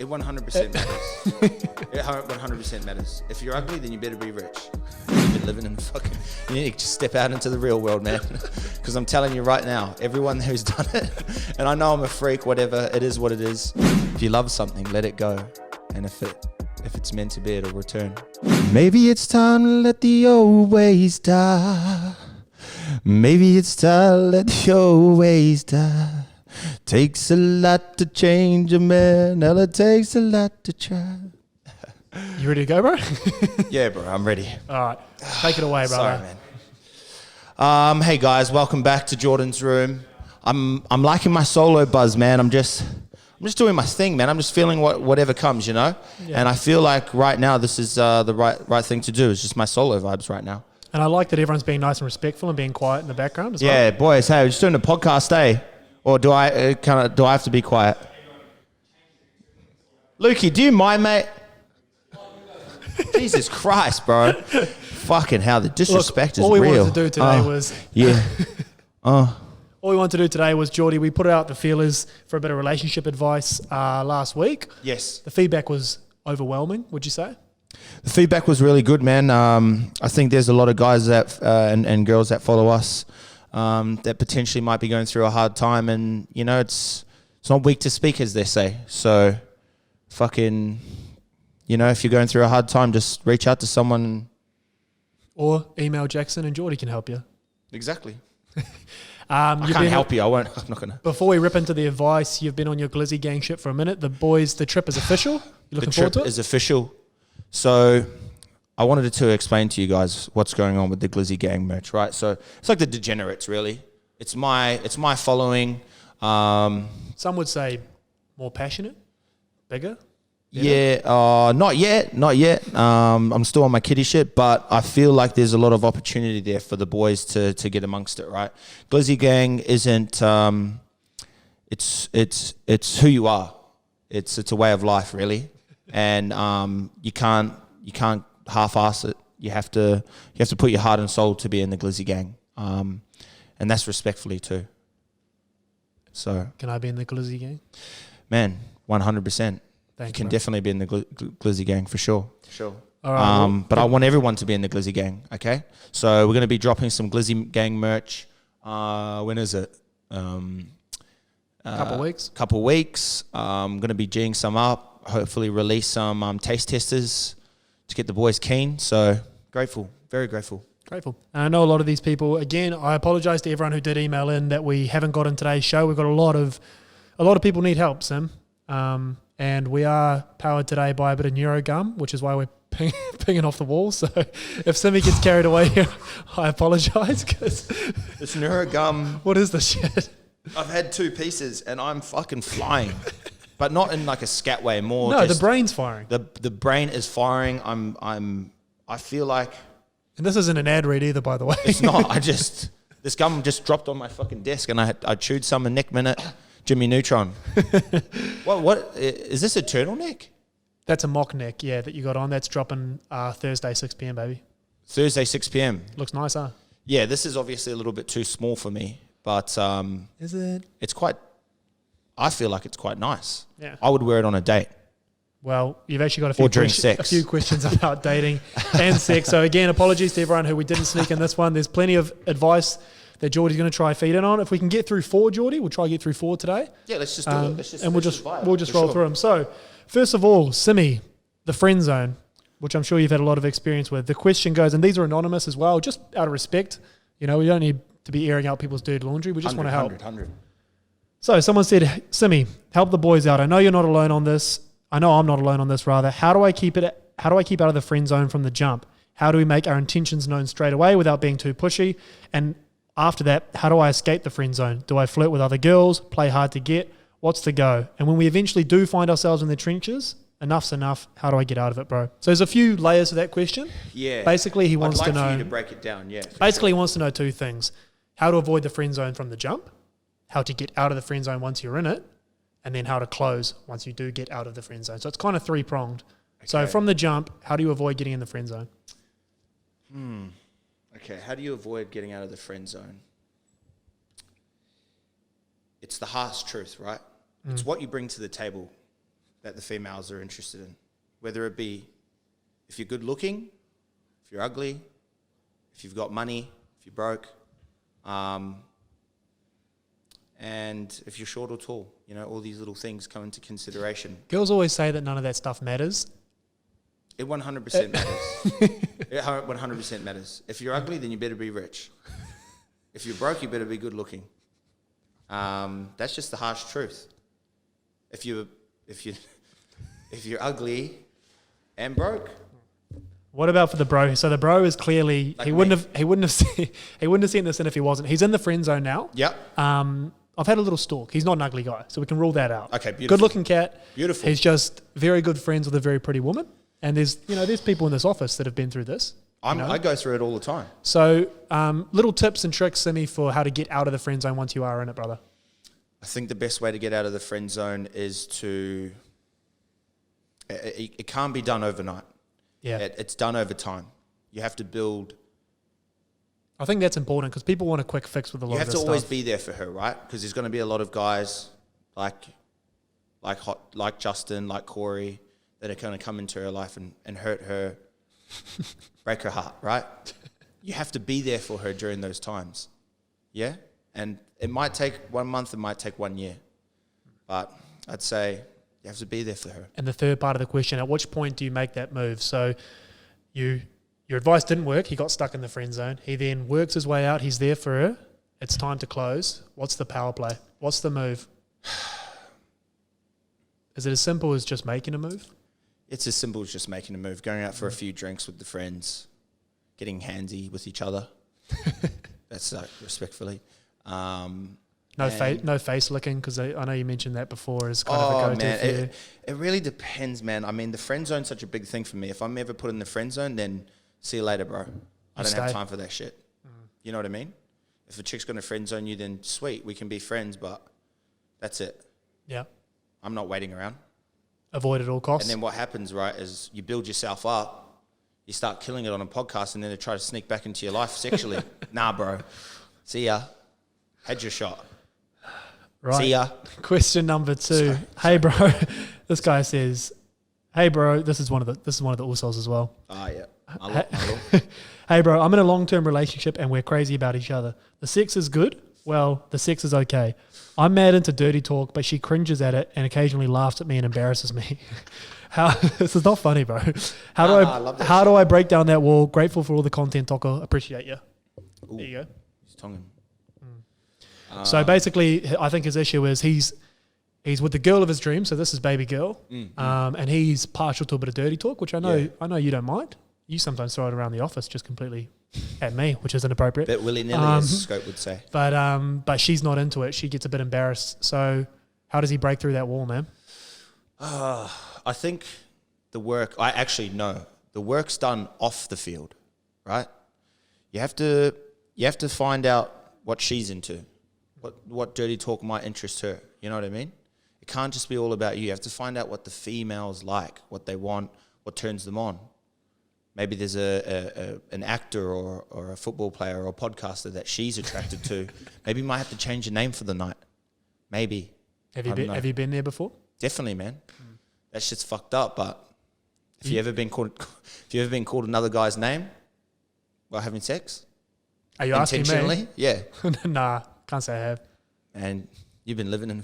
It 100% matters. It 100% matters. If you're ugly, then you better be rich. You've been living in the fucking... You need to just step out into the real world, man. Because I'm telling you right now, everyone who's done it, and I know I'm a freak, whatever, it is what it is. If you love something, let it go. And if it's meant to be, it'll return. Maybe it's time to let the old ways die. Maybe it's time to let the old ways die. Takes a lot to change a man. Hell, it takes a lot to try. You ready to go, bro? Yeah, bro, I'm ready. All right, take it away, brother. Sorry, man. Hey guys, welcome back to Jordan's room. I'm liking my solo buzz, man. I'm just doing my thing, man. I'm just feeling whatever comes, you know. Yeah. And I feel like right now this is the right thing to do. It's just my solo vibes right now. And I like that everyone's being nice and respectful and being quiet in the background as well. Yeah, boys. Hey, we're just doing a podcast, eh? Or do I have to be quiet? Lukey, do you mind, mate? Jesus Christ, bro. Fucking hell, the disrespect is real. All we wanted to do today was... Yeah. All we wanted to do today was, Geordie, we put out the feelers for a bit of relationship advice last week. Yes. The feedback was overwhelming, would you say? The feedback was really good, man. I think there's a lot of guys that and girls that follow us that potentially might be going through a hard time, and you know it's not weak to speak, as they say. So fucking, you know, if you're going through a hard time, just reach out to someone or email Jackson and Geordie can help you. Exactly. I can't help you. I'm not gonna. Before we rip into the advice, you've been on your Glizzy gang shit for a minute. The trip is official. You looking forward to it? The trip is official. So I wanted to explain to you guys what's going on with the Glizzy gang merch, right? So it's like the degenerates, really. It's my following. Some would say more passionate, bigger. Yeah, not yet. I'm still on my kiddie shit, but I feel like there's a lot of opportunity there for the boys to get amongst it, right? Glizzy gang isn't. It's who you are. It's a way of life, really, and you can't half-ass it. You have to put your heart and soul to be in the Glizzy gang, and that's respectfully too. So can I be in the Glizzy gang? Man, 100%. You can definitely be in the Glizzy gang for sure. Sure. All right. But I want everyone to be in the Glizzy gang. Okay. So we're going to be dropping some Glizzy gang merch. When is it? Couple weeks. I'm going to be G'ing some up. Hopefully release some taste testers to get the boys keen. So grateful, very grateful. Grateful. And I know a lot of these people, again, I apologize to everyone who did email in that we haven't got in today's show. We've got a lot of people need help, Sim. And we are powered today by a bit of Neurogum, which is why we're pinging off the wall. So if Simi gets carried away here, I apologise. Because this Neurogum... What is this shit? I've had 2 pieces and I'm fucking flying. But not in like a scat way, more... No, the brain's firing. The brain is firing. I feel like... And this isn't an ad read either, by the way. It's not. This gum just dropped on my fucking desk and I chewed some in neck minute. Jimmy Neutron. What is this, a turtleneck? That's a mock neck, yeah, that you got on. That's dropping Thursday 6 p.m, baby. Thursday 6 p.m. Looks nice, huh? Yeah, this is obviously a little bit too small for me, but is it? It's quite. I feel like it's quite nice. Yeah. I would wear it on a date. Well, you've actually got a few questions about dating and sex. So again, apologies to everyone who we didn't sneak in this one. There's plenty of advice that Geordie's going to try feed in on. If we can get through 4, Geordie, we'll try to get through 4 today. Yeah, let's just do it. We'll just roll through them. So, first of all, Simi, the friend zone, which I'm sure you've had a lot of experience with. The question goes, and these are anonymous as well, just out of respect. You know, we don't need to be airing out people's dirty laundry. We just want to help. 100. So, someone said, Simi, help the boys out. I know you're not alone on this. I know I'm not alone on this, rather. How do I keep out of the friend zone from the jump? How do we make our intentions known straight away without being too pushy? And after that, how do I escape the friend zone? Do I flirt with other girls? Play hard to get? What's the go? And when we eventually do find ourselves in the trenches, enough's enough. How do I get out of it, bro? So there's a few layers to that question. Yeah. Basically, he wants to know... I'd like for you to break it down, yeah. Basically, he wants to know 2 things. How to avoid the friend zone from the jump, how to get out of the friend zone once you're in it, and then how to close once you do get out of the friend zone. So it's kind of 3-pronged. Okay. So from the jump, how do you avoid getting in the friend zone? Okay, how do you avoid getting out of the friend zone? It's the harsh truth, right? It's what you bring to the table. that the females are interested in, whether it be if you're good looking, if you're ugly, if you've got money, if you're broke, and if you're short or tall. You know, all these little things come into consideration. Girls always say that none of that stuff matters. It 100% matters. It 100% matters. If you're ugly, then you better be rich. If you're broke, you better be good looking. That's just the harsh truth. If you're ugly and broke. What about for the bro? So the bro is clearly Like he wouldn't have seen this in if he wasn't. He's in the friend zone now. Yep. I've had a little stalk. He's not an ugly guy, so we can rule that out. Okay, beautiful. Good looking cat. Beautiful. He's just very good friends with a very pretty woman. And there's people in this office that have been through this. I go through it all the time. So little tips and tricks, Simi, for how to get out of the friend zone once you are in it, brother. I think the best way to get out of the friend zone is to. It can't be done overnight. Yeah. It's done over time. You have to build. I think that's important because people want a quick fix with a lot of this stuff. You have to always be there for her, right? Because there's going to be a lot of guys like Justin, like Corey, that are going to come into her life and hurt her, break her heart, right? You have to be there for her during those times. Yeah? And it might take 1 month, it might take 1 year. But I'd say you have to be there for her. And the third part of the question, at which point do you make that move? So your advice didn't work. He got stuck in the friend zone. He then works his way out. He's there for her. It's time to close. What's the power play? What's the move? Is it as simple as just making a move? It's as simple as just making a move, going out for a few drinks with the friends, getting handsy with each other. That's respectfully. No face licking, because I know you mentioned that before as kind of a go-to for you. It really depends, man. I mean, the friend zone's such a big thing for me. If I'm ever put in the friend zone, then see you later, bro. I don't have time for that shit. You know what I mean? If a chick's going to friend zone you, then sweet, we can be friends, but that's it. Yeah. I'm not waiting around. Avoid at all costs. And then what happens, right, is you build yourself up, you start killing it on a podcast, and then they try to sneak back into your life sexually. Nah, bro. See ya. Had your shot. Right. See ya. Question number 2. Sorry. Hey, bro. This guy says, "Hey, bro." This is one of the Usos as well. Oh, yeah. My lord. Hey, bro. I'm in a long-term relationship and we're crazy about each other. The sex is good. Well, the sex is okay. I'm mad into dirty talk, but she cringes at it and occasionally laughs at me and embarrasses me. This is not funny, bro. How do I break down that wall? Grateful for all the content, Toko. Appreciate you. Ooh, there you go. He's tonguing. So basically, I think his issue is he's with the girl of his dreams. So this is baby girl, and he's partial to a bit of dirty talk, which I know you don't mind. You sometimes throw it around the office just completely at me, which is inappropriate. Bit willy-nilly, as Scope would say. But she's not into it. She gets a bit embarrassed. So how does he break through that wall, man? I think the work's done off the field, right? You have to find out what she's into. What dirty talk might interest her. You know what I mean? It can't just be all about you. You have to find out what the females like, what they want, what turns them on. Maybe there's an actor or a football player or a podcaster that she's attracted to. Maybe you might have to change your name for the night. Maybe. Have you been there before? Definitely, man. That shit's fucked up. But if you ever been called another guy's name while having sex, are you asking me? Yeah. Nah. Can't say I have. And you've been living in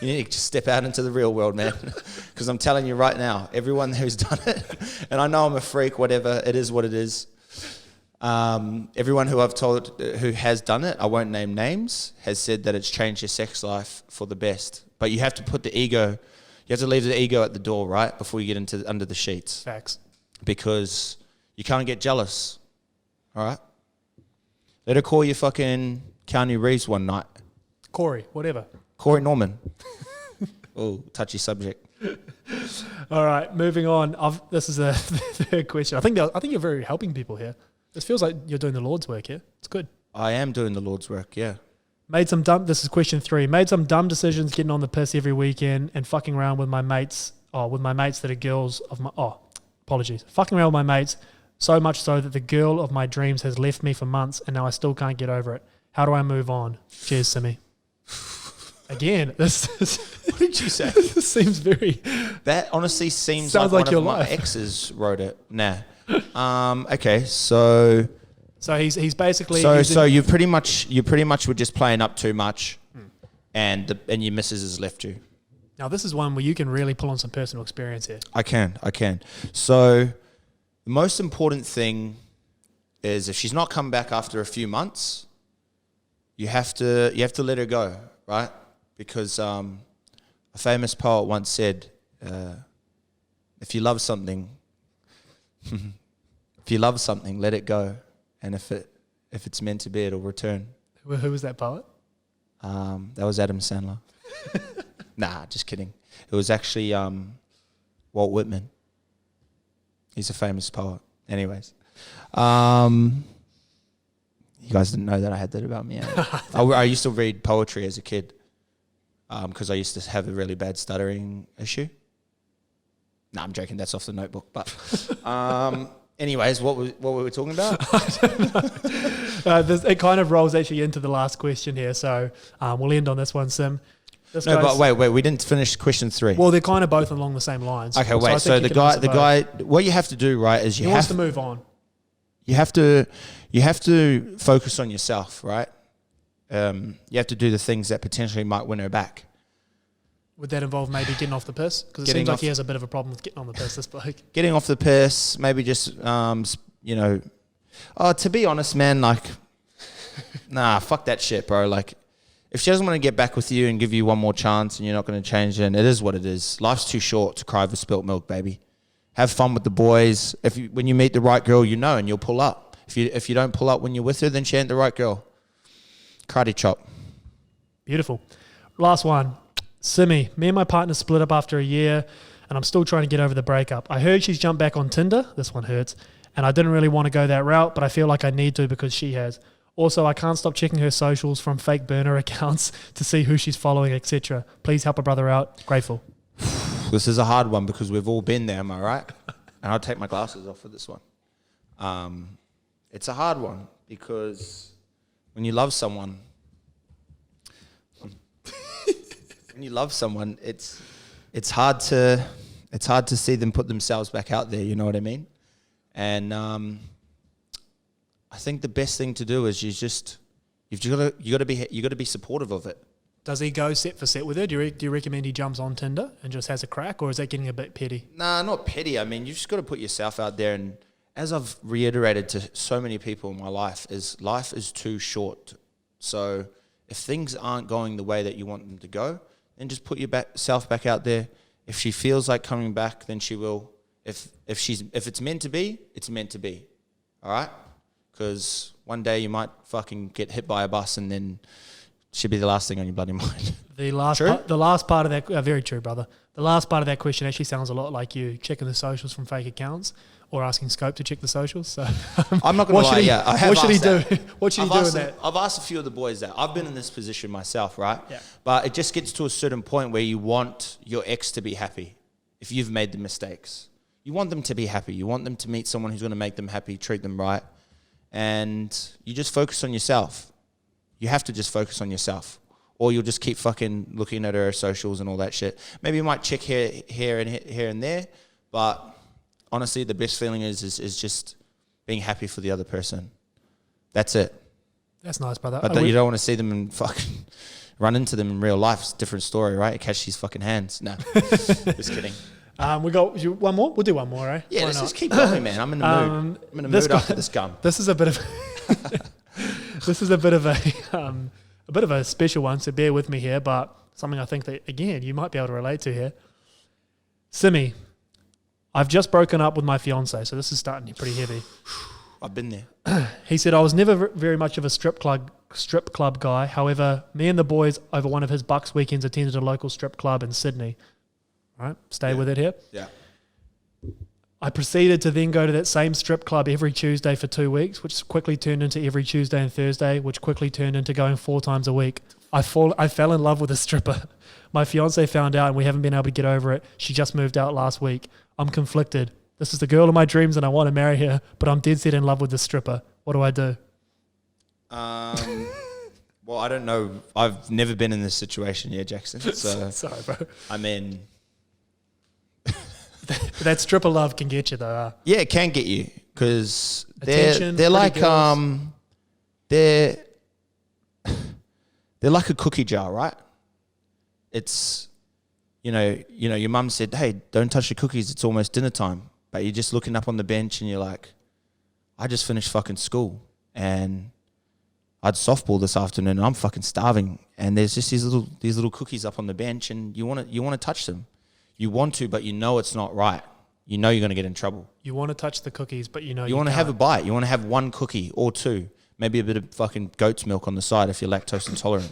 you need to just step out into the real world, man. Because I'm telling you right now, everyone who's done it, and I know I'm a freak, whatever, it is what it is. Everyone who I've told who has done it, I won't name names, has said that it's changed your sex life for the best. But you have to put the ego, you have to leave the ego at the door, right? Before you get under the sheets. Facts. Because you can't get jealous, all right? Let her call you fucking Keanu Reeves one night. Corey, whatever. Corey Norman. Oh, touchy subject. All right, moving on. This is the third question. I think you're very helping people here. This feels like you're doing the Lord's work here. It's good. I am doing the Lord's work, yeah. This is question 3. Made some dumb decisions getting on the piss every weekend and fucking around with my mates. With my mates that are girls of my... apologies. Fucking around with my mates so much so that the girl of my dreams has left me for months and now I still can't get over it. How do I move on? Cheers, Simi. Again, this is... What did you say? This seems very... That honestly seems Sounds like like one your of my life. exes wrote it. Nah. Okay, so he's basically... so you pretty much were just playing up too much, and your missus has left you. Now, this is one where you can really pull on some personal experience here. I can. So the most important thing is if she's not come back after a few months, you have to let her go, right? Because a famous poet once said, if you love something, let it go, and if it's meant to be, it'll return. Who was that poet? That was Adam Sandler. Nah, just kidding. It was actually Walt Whitman. He's a famous poet. Anyways, you guys didn't know that I had that about me. I used to read poetry as a kid because I used to have a really bad stuttering issue. No, I'm joking. That's off the notebook. But anyways, what were we talking about? It kind of rolls actually into the last question here. So we'll end on this one, Sim. But wait, we didn't finish question 3. Well, they're kind of both along the same lines. Okay, wait. So the guy, what you have to do, right, is he wants to move on. You have to focus on yourself, right? You have to do the things that potentially might win her back. Would that involve maybe getting off the piss? Because it seems like he has a bit of a problem with getting on the piss, this bloke. Getting off the piss, maybe just, to be honest, man, like, nah, fuck that shit, bro. Like, if she doesn't want to get back with you and give you one more chance and you're not going to change, then it is what it is. Life's too short to cry over spilt milk, baby. Have fun with the boys. When you meet the right girl, and you'll pull up. If you don't pull up when you're with her, then she ain't the right girl. Karate chop. Beautiful. Last one. Simi, me and my partner split up after a year and I'm still trying to get over the breakup. I heard she's jumped back on Tinder. This one hurts. And I didn't really want to go that route, but I feel like I need to because she has. Also, I can't stop checking her socials from fake burner accounts to see who she's following, etc. Please help a brother out. Grateful. This is a hard one because we've all been there, am I right? And I'll take my glasses off for this one. It's a hard one because when you love someone, it's hard to see them put themselves back out there. You know what I mean? And I think the best thing to do is you got to be supportive of it. Does he go set for set with her? Do you recommend he jumps on Tinder and just has a crack, or is that getting a bit petty? Nah, not petty. I mean, you just got to put yourself out there. And as I've reiterated to so many people in my life is too short. So if things aren't going the way that you want them to go, then just put yourself back out there. If she feels like coming back, then she will. If it's meant to be, it's meant to be. All right? Because one day you might fucking get hit by a bus and then should be the last thing on your bloody mind. The last part of that, very true, brother. The last part of that question actually sounds a lot like you checking the socials from fake accounts or asking Scope to check the socials. So I'm not going to lie. Yeah, I have. What should he do? That. What should he do in that? I've asked a few of the boys that. I've been in this position myself, right? Yeah. But it just gets to a certain point where you want your ex to be happy. If you've made the mistakes, you want them to be happy. You want them to meet someone who's going to make them happy, treat them right, and you just focus on yourself. You have to just focus on yourself, or you'll just keep fucking looking at her socials and all that shit. Maybe you might check here and there, but honestly, the best feeling is just being happy for the other person. That's it. That's nice, brother. But you don't want to see them and fucking run into them in real life. It's a different story, right? Catch these fucking hands. No, just kidding. We got one more. We'll do one more, eh? Yeah, let's just keep going, man. I'm in the mood. I'm in the mood after this gum. This is a bit of. This is a bit of a special one, so bear with me here, but something I think that, again, you might be able to relate to here. Simi, I've just broken up with my fiance, so this is starting pretty heavy. I've been there. He said, I was never very much of a strip club guy. However, me and the boys over one of his Bucks weekends attended a local strip club in Sydney. All right, stay with it here. Yeah. I proceeded to then go to that same strip club every Tuesday for 2 weeks, which quickly turned into every Tuesday and Thursday, which quickly turned into going 4 times a week. I fell in love with a stripper. My fiance found out and we haven't been able to get over it. She just moved out last week. I'm conflicted. This is the girl of my dreams and I want to marry her, but I'm dead set in love with this stripper. What do I do? Well, I don't know. I've never been in this situation yet, Jackson. So, Sorry, bro. I mean, That stripper love can get you though. yeah, it can get you because Attention, they're like girls. they're like a cookie jar, right? It's you know your mum said, "Hey, don't touch the cookies. It's almost dinner time." But you're just looking up on the bench and you're like, "I just finished fucking school and I had softball this afternoon and I'm fucking starving." And there's just these little cookies up on the bench and you want to touch them. You want to, but you know it's not right. You know you're going to get in trouble. You want to touch the cookies, but you know You want to have a bite. You want to have one cookie or two, maybe a bit of fucking goat's milk on the side if you're lactose intolerant.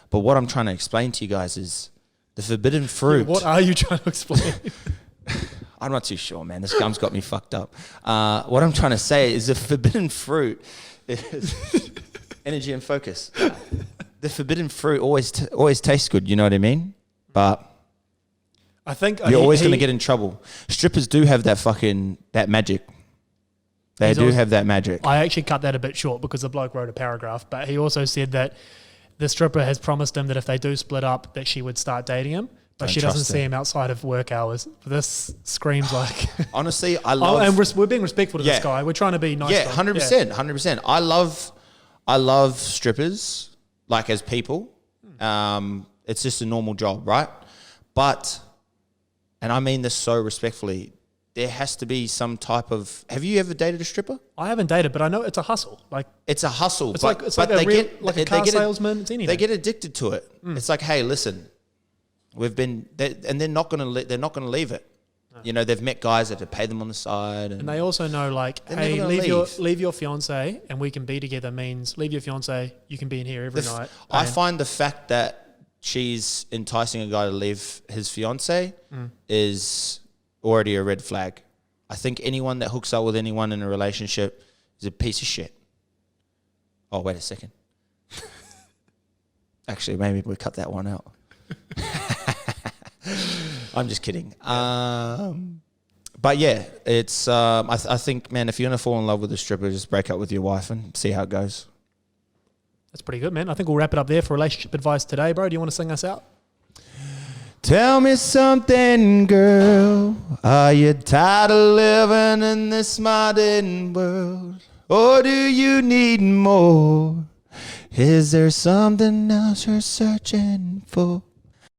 But what I'm trying to explain to you guys is the forbidden fruit. What are you trying to explain? I'm not too sure, man. This gum's got me fucked up. What I'm trying to say is the forbidden fruit is energy and focus. The forbidden fruit always tastes good. You know what I mean? But I think you're always going to get in trouble. Strippers do have that magic. They do have that magic. I actually cut that a bit short because the bloke wrote a paragraph, but he also said that the stripper has promised him that if they do split up, that she would start dating him, but she doesn't see him outside of work hours. This screams like... Honestly, I love... and we're being respectful to this guy. We're trying to be nice. Yeah, 100%, 100%. I love strippers, like as people. It's just a normal job, right? But... and I mean this so respectfully, there has to be some type of... Have you ever dated a stripper? I haven't dated, but I know it's a hustle. Like it's a hustle. It's like a car salesman. It's anything. They get addicted to it. It's like, hey, listen, and they're not going to leave it. No. You know, they've met guys that have paid them on the side, and they also know, like, hey, leave your fiance, and we can be together. Means leave your fiance, you can be in here every night. I find the fact that she's enticing a guy to leave his fiance is already a red flag. I think anyone that hooks up with anyone in a relationship is a piece of shit. Oh, wait a second. Actually, maybe we'll cut that one out. I'm just kidding. But yeah, it's I think, man, if you're going to fall in love with a stripper, just break up with your wife and see how it goes. That's pretty good, man. I think we'll wrap it up there for relationship advice today, bro. Do you want to sing us out? Tell me something, girl. Are you tired of living in this modern world? Or do you need more? Is there something else you're searching for?